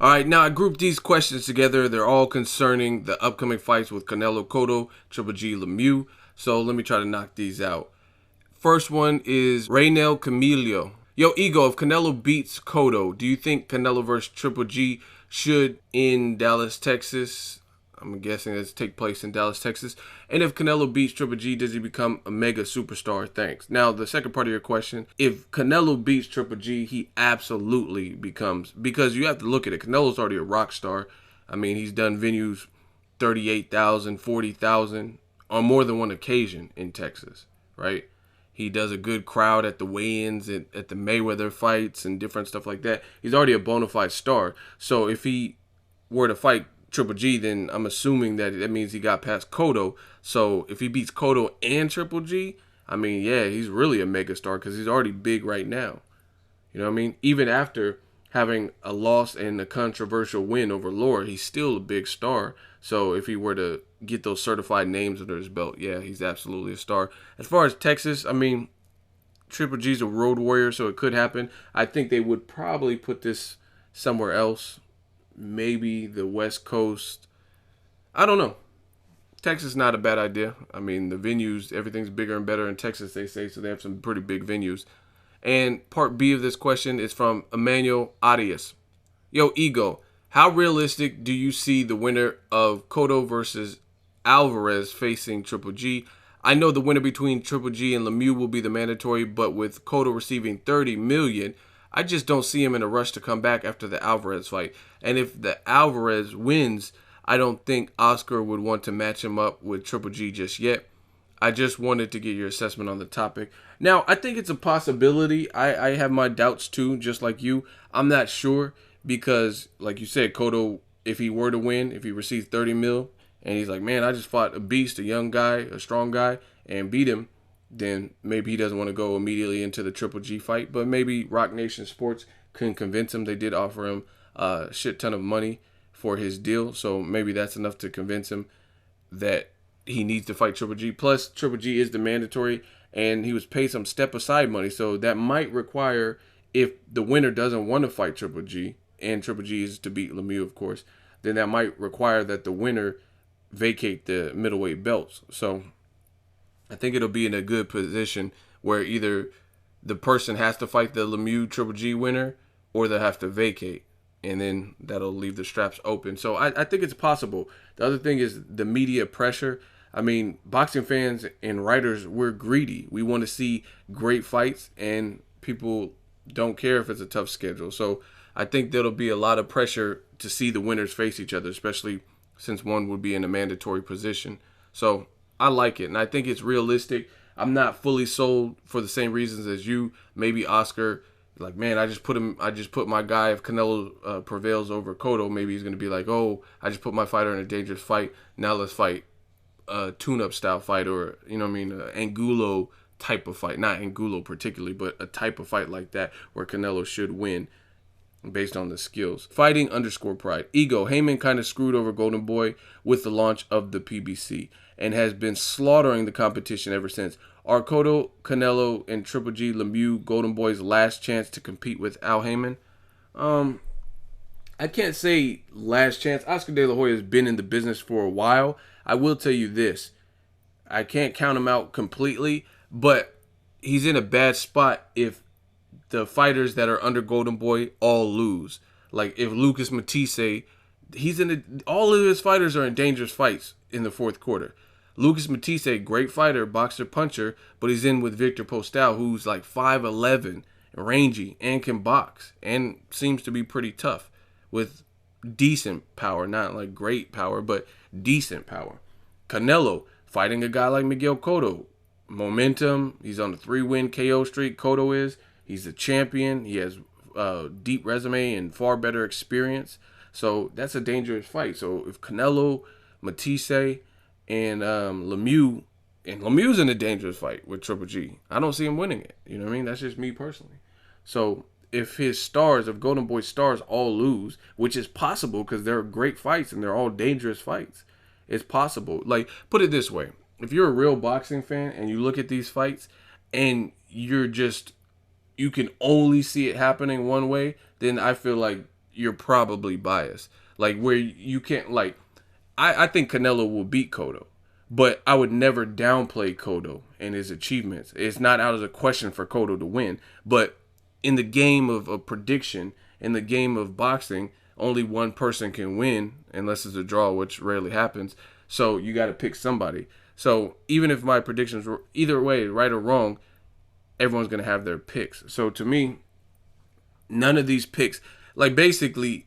All right, now I grouped these questions together. They're all concerning the upcoming fights with Canelo Cotto, Triple G Lemieux. So let me try to knock these out. First one is Raynel Camilo. Yo, Ego, if Canelo beats Cotto, do you think Canelo versus Triple G should in Dallas, Texas? I'm guessing it's take place in Dallas, Texas. And if Canelo beats Triple G, does he become a mega superstar? Thanks. Now, the second part of your question, if Canelo beats Triple G, he absolutely becomes, because you have to look at it. Canelo's already a rock star. I mean, he's done venues 38,000, 40,000 on more than one occasion in Texas, right? He does a good crowd at the weigh-ins, at the Mayweather fights and different stuff like that. He's already a bona fide star. So if he were to fight Triple G, then I'm assuming that means he got past Cotto. So if he beats Cotto and Triple G, I mean, yeah, he's really a megastar because he's already big right now. You know what I mean? Even after having a loss and a controversial win over Lara, he's still a big star. So if he were to get those certified names under his belt, yeah, he's absolutely a star. As far as Texas, I mean, Triple G's a road warrior, so it could happen. I think they would probably put this somewhere else. Maybe the West Coast. I don't know. Texas is not a bad idea. I mean, the venues, everything's bigger and better in Texas, they say, so they have some pretty big venues. And part B of this question is from Emmanuel Arias. Yo, Ego, how realistic do you see the winner of Cotto versus Alvarez facing Triple G? I know the winner between Triple G and Lemieux will be the mandatory, but with Cotto receiving $30 million, I just don't see him in a rush to come back after the Alvarez fight. And if the Alvarez wins, I don't think Oscar would want to match him up with Triple G just yet. I just wanted to get your assessment on the topic. Now, I think it's a possibility. I have my doubts too, just like you. I'm not sure because, like you said, Cotto, if he were to win, if he receives 30 mil, and he's like, man, I just fought a beast, a young guy, a strong guy, and beat him, then maybe he doesn't want to go immediately into the Triple G fight. But maybe Rock Nation Sports couldn't convince him. They did offer him a shit ton of money for his deal. So maybe that's enough to convince him that he needs to fight Triple G. Plus, Triple G is the mandatory, and he was paid some step-aside money. So that might require, if the winner doesn't want to fight Triple G, and Triple G is to beat Lemieux, of course, then that might require that the winner vacate the middleweight belts. So I think it'll be in a good position where either the person has to fight the Lemieux Triple G winner or they'll have to vacate. And then that'll leave the straps open. So I think it's possible. The other thing is the media pressure. I mean, boxing fans and writers, we're greedy. We want to see great fights, and people don't care if it's a tough schedule. So I think there'll be a lot of pressure to see the winners face each other, especially since one would be in a mandatory position. So I like it, and I think it's realistic. I'm not fully sold for the same reasons as you. Maybe Oscar, like, man, I just put my guy, if Canelo prevails over Cotto, maybe he's going to be like, oh, I just put my fighter in a dangerous fight. Now let's fight a tune-up style fight, or, you know what I mean, an Angulo type of fight. Not Angulo particularly, but a type of fight like that where Canelo should win based on the skills. Fighting _ pride. Ego, Haymon kind of screwed over Golden Boy with the launch of the PBC and has been slaughtering the competition ever since. Are Cotto, Canelo, and Triple G Lemieux Golden Boy's last chance to compete with Al Haymon? I can't say last chance. Oscar De La Hoya has been in the business for a while. I will tell you this. I can't count him out completely, but he's in a bad spot if the fighters that are under Golden Boy all lose. Like if Lucas Matisse, all of his fighters are in dangerous fights in the fourth quarter. Lucas Matisse, great fighter, boxer, puncher, but he's in with Victor Postal, who's like 5'11", rangy, and can box, and seems to be pretty tough with decent power. Not like great power, but decent power. Canelo, fighting a guy like Miguel Cotto. Momentum, he's on a 3-win KO streak, Cotto is. He's a champion. He has a deep resume and far better experience. So that's a dangerous fight. So if Canelo, Matisse, and Lemieux, and Lemieux's in a dangerous fight with Triple G, I don't see him winning it. You know what I mean? That's just me personally. So if his stars, if Golden Boy's stars all lose, which is possible because they're great fights and they're all dangerous fights, it's possible. Like, put it this way. If you're a real boxing fan and you look at these fights and you can only see it happening one way, then I feel like you're probably biased. Like where you can't like, I think Canelo will beat Cotto, but I would never downplay Cotto and his achievements. It's not out of the question for Cotto to win, but in the game of prediction, in the game of boxing, only one person can win unless it's a draw, which rarely happens. So you got to pick somebody. So even if my predictions were either way, right or wrong, everyone's going to have their picks. So to me, none of these picks, like basically,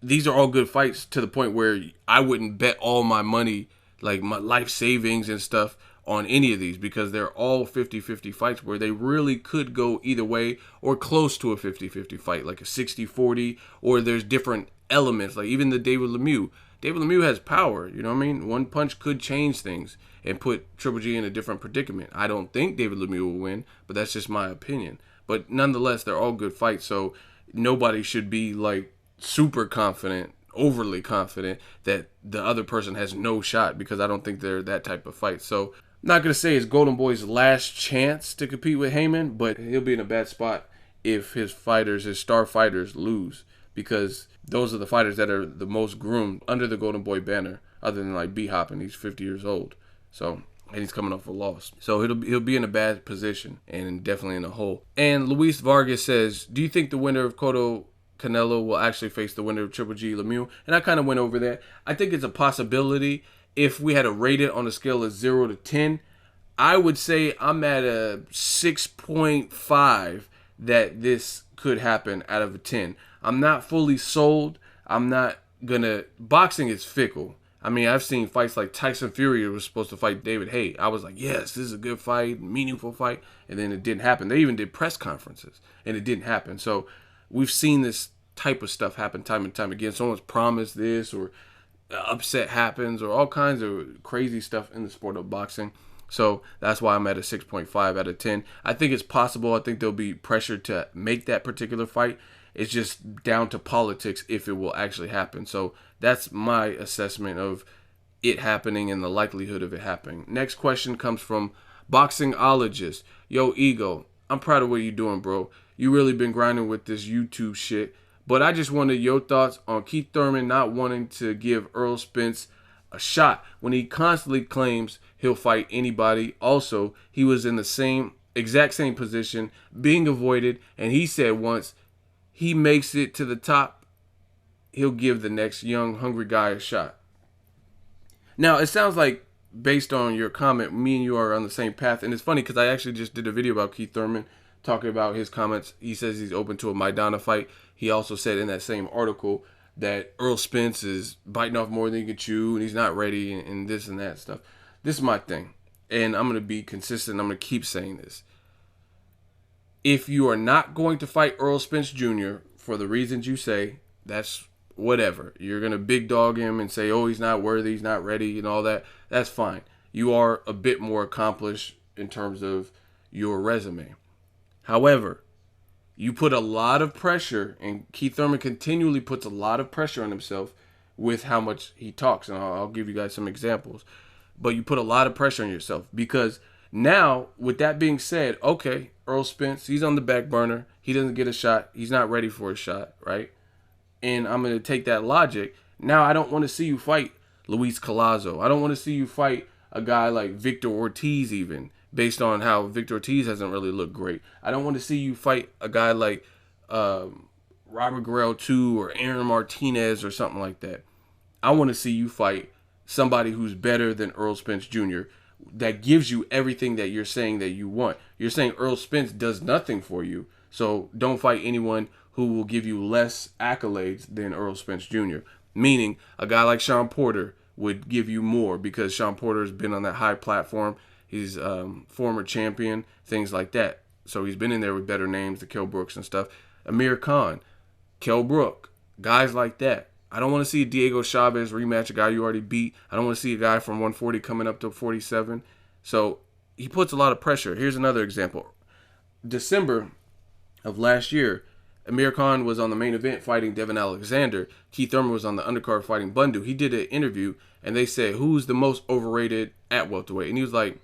these are all good fights to the point where I wouldn't bet all my money, like my life savings and stuff, on any of these, because they're all 50-50 fights where they really could go either way or close to a 50-50 fight, like a 60-40, or there's different elements, like even the David Lemieux. David Lemieux has power, you know what I mean? One punch could change things and put Triple G in a different predicament. I don't think David Lemieux will win, but that's just my opinion. But nonetheless, they're all good fights, so nobody should be like super confident, overly confident that the other person has no shot, because I don't think they're that type of fight. So I'm not going to say it's Golden Boy's last chance to compete with Haymon, but he'll be in a bad spot if his fighters, his star fighters, lose, because those are the fighters that are the most groomed under the Golden Boy banner, other than like B-Hop, and he's 50 years old. So, and he's coming off a loss. So he'll be in a bad position and definitely in a hole. And Luis Vargas says, do you think the winner of Cotto Canelo will actually face the winner of Triple G Lemieux? And I kind of went over that. I think it's a possibility. If we had to rate it on a scale of 0 to 10, I would say I'm at a 6.5 that this could happen out of a 10. I'm not fully sold. I'm not going to... Boxing is fickle. I mean, I've seen fights like Tyson Fury was supposed to fight David Haye. I was like, yes, this is a good fight, meaningful fight. And then it didn't happen. They even did press conferences, and it didn't happen. So we've seen this type of stuff happen time and time again. Someone's promised this, or upset happens, or all kinds of crazy stuff in the sport of boxing. So that's why I'm at a 6.5 out of 10. I think it's possible. I think there'll be pressure to make that particular fight. It's just down to politics if it will actually happen. So that's my assessment of it happening and the likelihood of it happening. Next question comes from Boxingologist. Yo, Ego, I'm proud of what you're doing, bro. You really been grinding with this YouTube shit. But I just wanted your thoughts on Keith Thurman not wanting to give Errol Spence a shot when he constantly claims he'll fight anybody. Also, he was in the exact same position, being avoided, and he said once he makes it to the top, he'll give the next young, hungry guy a shot. Now, it sounds like, based on your comment, me and you are on the same path. And it's funny because I actually just did a video about Keith Thurman talking about his comments. He says he's open to a Maidana fight. He also said in that same article that Errol Spence is biting off more than he can chew, and he's not ready, and this and that stuff. This is my thing, and I'm going to be consistent. I'm going to keep saying this. If you are not going to fight Errol Spence Jr. for the reasons you say, that's whatever. You're going to big dog him and say, oh, he's not worthy, he's not ready, and all that. That's fine. You are a bit more accomplished in terms of your resume. However, you put a lot of pressure, and Keith Thurman continually puts a lot of pressure on himself with how much he talks, and I'll give you guys some examples. But you put a lot of pressure on yourself, because now, with that being said, okay, Errol Spence, he's on the back burner. He doesn't get a shot. He's not ready for a shot, right? And I'm going to take that logic. Now, I don't want to see you fight Luis Collazo. I don't want to see you fight a guy like Victor Ortiz even, based on how Victor Ortiz hasn't really looked great. I don't want to see you fight a guy like Robert Guerrero 2 or Aaron Martinez or something like that. I want to see you fight somebody who's better than Errol Spence Jr., that gives you everything that you're saying that you want. You're saying Errol Spence does nothing for you, so don't fight anyone who will give you less accolades than Errol Spence Jr. Meaning, a guy like Sean Porter would give you more, because Sean Porter has been on that high platform. He's former champion, things like that. So he's been in there with better names, the Kell Brooks and stuff. Amir Khan, Kell Brook, guys like that. I don't want to see a Diego Chavez rematch, a guy you already beat. I don't want to see a guy from 140 coming up to 47. So he puts a lot of pressure. Here's another example. December of last year, Amir Khan was on the main event fighting Devin Alexander. Keith Thurman was on the undercard fighting Bundu. He did an interview, and they said, who's the most overrated at welterweight? And he was like,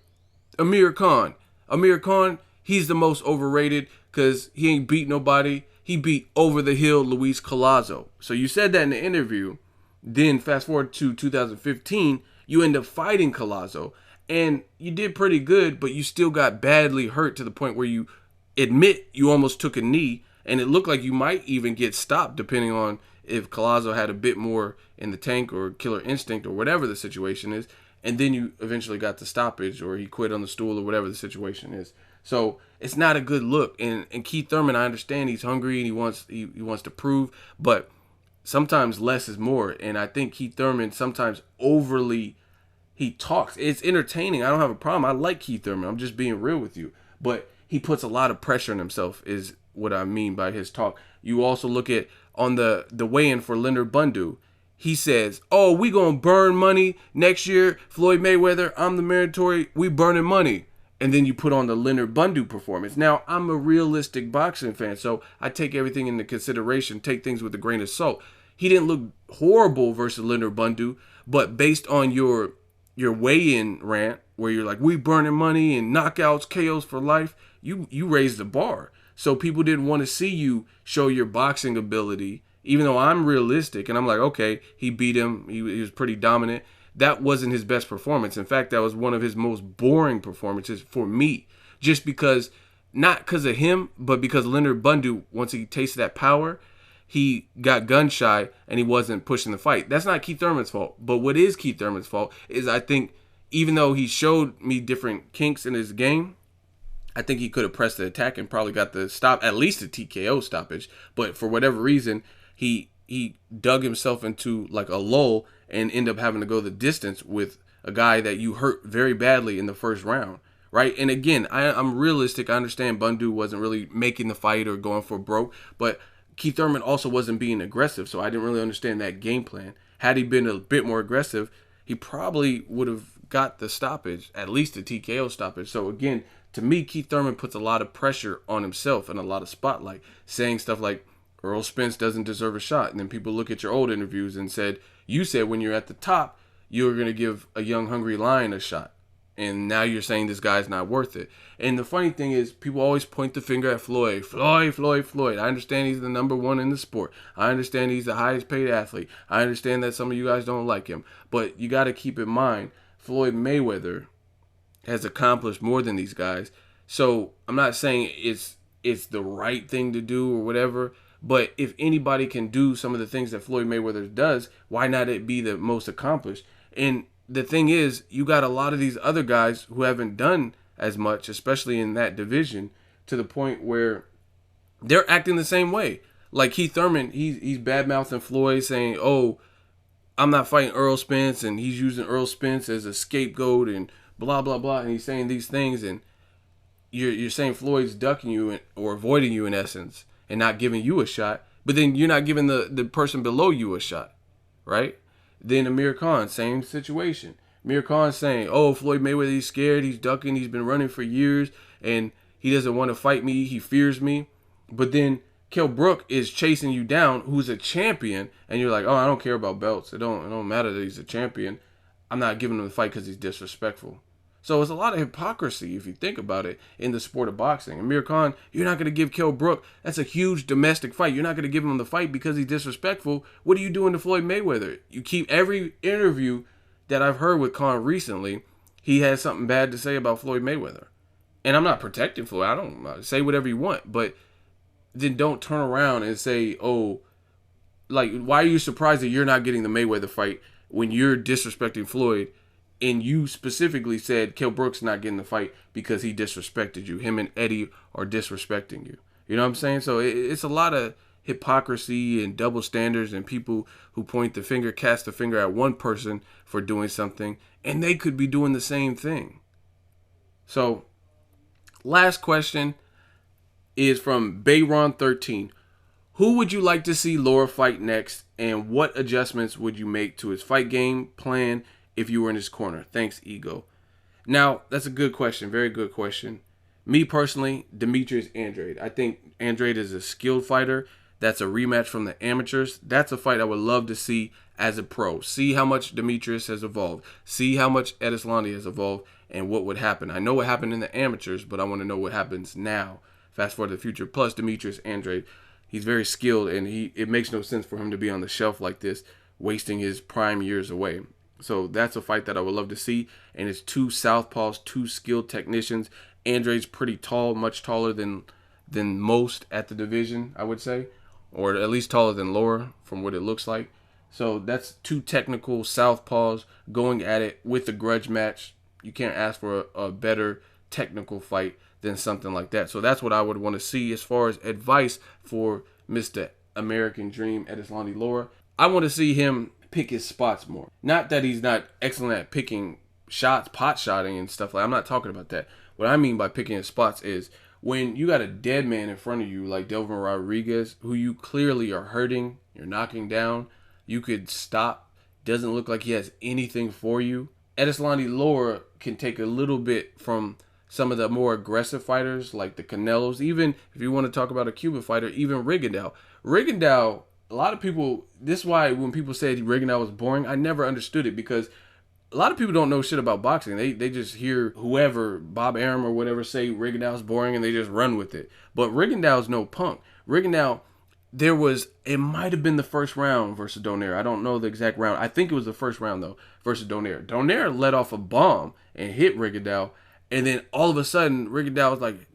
Amir Khan. Amir Khan, he's the most overrated because he ain't beat nobody. he beat over the hill Luis Collazo. So you said that in the interview. Then fast forward to 2015, you end up fighting Collazo, and you did pretty good, but you still got badly hurt to the point where you admit you almost took a knee, and it looked like you might even get stopped depending on if Collazo had a bit more in the tank or killer instinct or whatever the situation is. And then you eventually got the stoppage, or he quit on the stool, or whatever the situation is. So it's not a good look. And Keith Thurman, I understand he's hungry and he wants to prove, but sometimes less is more. And I think Keith Thurman sometimes overly, he talks. It's entertaining. I don't have a problem. I like Keith Thurman. I'm just being real with you. But he puts a lot of pressure on himself is what I mean by his talk. You also look at on the weigh-in for Leonard Bundu. He says, oh, we going to burn money next year. Floyd Mayweather, I'm the mandatory. We burning money. And then you put on the Leonard Bundu performance. Now, I'm a realistic boxing fan, so I take everything into consideration, take things with a grain of salt. He didn't look horrible versus Leonard Bundu, but based on your weigh-in rant, where you're like, we burning money and knockouts, KOs for life, you raised the bar. So people didn't want to see you show your boxing ability, even though I'm realistic, and I'm like, okay, he beat him, he was pretty dominant. That wasn't his best performance. In fact, that was one of his most boring performances for me, just because, not because of him, but because Leonard Bundu, once he tasted that power, he got gun shy and he wasn't pushing the fight. That's not Keith Thurman's fault. But what is Keith Thurman's fault is, I think, even though he showed me different kinks in his game, I think he could have pressed the attack and probably got the stop, at least a TKO stoppage. But for whatever reason, he dug himself into like a lull and ended up having to go the distance with a guy that you hurt very badly in the first round, right? And again, I'm realistic. I understand Bundu wasn't really making the fight or going for broke, but Keith Thurman also wasn't being aggressive, so I didn't really understand that game plan. Had he been a bit more aggressive, he probably would have got the stoppage, at least a TKO stoppage. So again, to me, Keith Thurman puts a lot of pressure on himself and a lot of spotlight, saying stuff like, Errol Spence doesn't deserve a shot. And then people look at your old interviews and you said when you're at the top, you were going to give a young, hungry lion a shot. And now you're saying this guy's not worth it. And the funny thing is, people always point the finger at Floyd. Floyd. I understand he's the number one in the sport. I understand he's the highest paid athlete. I understand that some of you guys don't like him. But you got to keep in mind, Floyd Mayweather has accomplished more than these guys. So I'm not saying it's the right thing to do or whatever. But if anybody can do some of the things that Floyd Mayweather does, why not it be the most accomplished? And the thing is, you got a lot of these other guys who haven't done as much, especially in that division, to the point where they're acting the same way. Like Keith Thurman, he's bad-mouthing Floyd, saying, oh, I'm not fighting Errol Spence, and he's using Errol Spence as a scapegoat and blah, blah, blah. And he's saying these things, and you're saying Floyd's ducking you or avoiding you in essence and not giving you a shot, but then you're not giving the person below you a shot, right? Then Amir Khan, same situation. Amir Khan saying, oh, Floyd Mayweather, he's scared, he's ducking, he's been running for years, and he doesn't want to fight me, he fears me. But then Kell Brook is chasing you down, who's a champion, and you're like, oh, I don't care about belts. It don't matter that he's a champion. I'm not giving him the fight because he's disrespectful. So it's a lot of hypocrisy, if you think about it, in the sport of boxing. Amir Khan, you're not going to give Kell Brook, that's a huge domestic fight. You're not going to give him the fight because he's disrespectful. What are you doing to Floyd Mayweather? You keep every interview that I've heard with Khan recently, he has something bad to say about Floyd Mayweather. And I'm not protecting Floyd. I don't say whatever you want, but then don't turn around and say, oh, like, why are you surprised that you're not getting the Mayweather fight when you're disrespecting Floyd? And you specifically said Kell Brook's not getting the fight because he disrespected you. Him and Eddie are disrespecting you. You know what I'm saying? So it's a lot of hypocrisy and double standards, and people who point the finger, cast the finger at one person for doing something, and they could be doing the same thing. So last question is from Bayron13. Who would you like to see Lara fight next, and what adjustments would you make to his fight game plan if you were in his corner? Thanks, Ego. Now, that's a good question. Very good question. Me personally, Demetrius Andrade. I think Andrade is a skilled fighter. That's a rematch from the amateurs. That's a fight I would love to see as a pro. See how much Demetrius has evolved. See how much Erislandy has evolved and what would happen. I know what happened in the amateurs, but I want to know what happens now. Fast forward to the future. Plus Demetrius Andrade. He's very skilled, and it makes no sense for him to be on the shelf like this, wasting his prime years away. So that's a fight that I would love to see. And it's two southpaws, two skilled technicians. Andre's pretty tall, much taller than most at the division, I would say, or at least taller than Lara from what it looks like. So that's two technical southpaws going at it with a grudge match. You can't ask for a better technical fight than something like that. So that's what I would want to see as far as advice for Mr. American Dream, Erislandy Lara. I want to see him pick his spots more. Not that he's not excellent at picking shots, pot shotting and stuff like that. I'm not talking about that. What I mean by picking his spots is when you got a dead man in front of you like Delvin Rodriguez, who you clearly are hurting, you're knocking down, you could stop, doesn't look like he has anything for you. Erislandy Lara can take a little bit from some of the more aggressive fighters like the Canelos, even if you want to talk about a Cuban fighter, even Rigondeaux. Rigondeaux, a lot of people, this is why when people say Rigondeaux was boring, I never understood it, because a lot of people don't know shit about boxing. They just hear whoever, Bob Arum or whatever, say Rigondeaux's boring and they just run with it. But Rigondeaux's no punk. Rigondeaux, it might have been the first round versus Donaire. I don't know the exact round. I think it was the first round though versus Donaire. Donaire let off a bomb and hit Rigondeaux, and then all of a sudden Rigondeaux was like,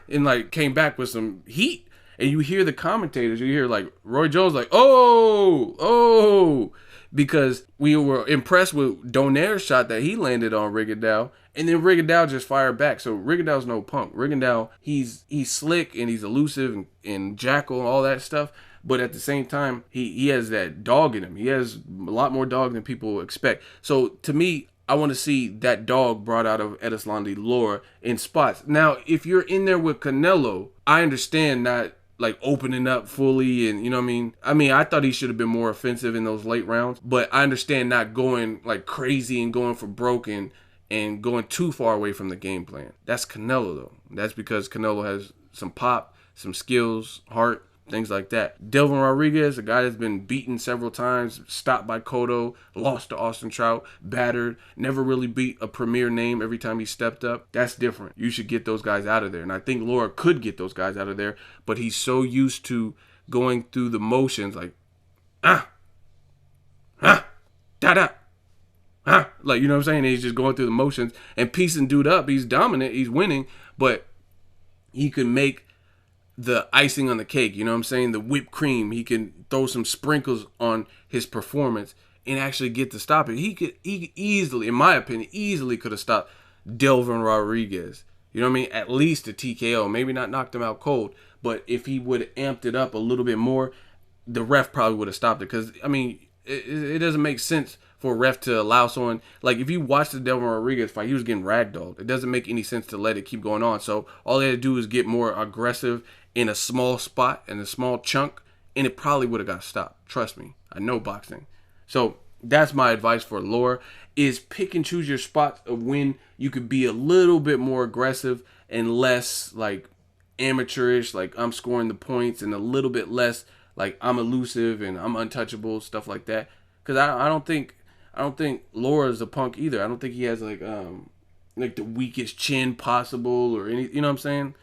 and like came back with some heat. And you hear the commentators, you hear like Roy Jones like, oh, because we were impressed with Donaire's shot that he landed on Rigondeaux, and then Rigondeaux just fired back. So Rigondeaux's no punk. Rigondeaux, he's slick and he's elusive and jackal and all that stuff, but at the same time, he has that dog in him. He has a lot more dog than people expect. So to me, I want to see that dog brought out of Erislandy Lara in spots. Now, if you're in there with Canelo, I understand not like opening up fully, and you know what I mean? I thought he should have been more offensive in those late rounds, but I understand not going like crazy and going for broken and going too far away from the game plan. That's Canelo though. That's because Canelo has some pop, some skills, heart, things like that. Delvin Rodriguez, a guy that's been beaten several times, stopped by Cotto, lost to Austin Trout, battered, never really beat a premier name every time he stepped up. That's different. You should get those guys out of there. And I think Lara could get those guys out of there, but he's so used to going through the motions like, da-da, like, you know what I'm saying? He's just going through the motions and piecing dude up. He's dominant, he's winning, but he could make the icing on the cake, you know what I'm saying? The whipped cream. He can throw some sprinkles on his performance and actually get to stop it. He easily, in my opinion, could have stopped Delvin Rodriguez. You know what I mean? At least a TKO. Maybe not knocked him out cold, but if he would have amped it up a little bit more, the ref probably would have stopped it. Because, it doesn't make sense for a ref to allow someone, like if you watch the Delvin Rodriguez fight, he was getting ragdolled. It doesn't make any sense to let it keep going on. So all they had to do is get more aggressive in a small spot, in a small chunk, and it probably would have got stopped. Trust me, I know boxing. So that's my advice for Lara, is pick and choose your spots of when you could be a little bit more aggressive and less like amateurish, like I'm scoring the points, and a little bit less like I'm elusive and I'm untouchable, stuff like that. Because I don't think Lara's a punk either. I don't think he has like the weakest chin possible or any, you know what I'm saying?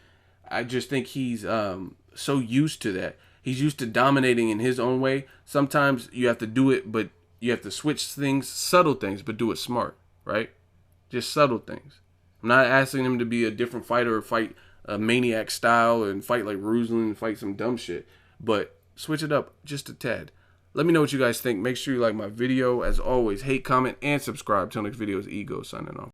I just think he's so used to that. He's used to dominating in his own way. Sometimes you have to do it, but you have to switch things, subtle things, but do it smart, right? Just subtle things. I'm not asking him to be a different fighter or fight a maniac style and fight like Ruslan and fight some dumb shit, but switch it up just a tad. Let me know what you guys think. Make sure you like my video. As always, hate, comment, and subscribe. Till next video is Ego signing off.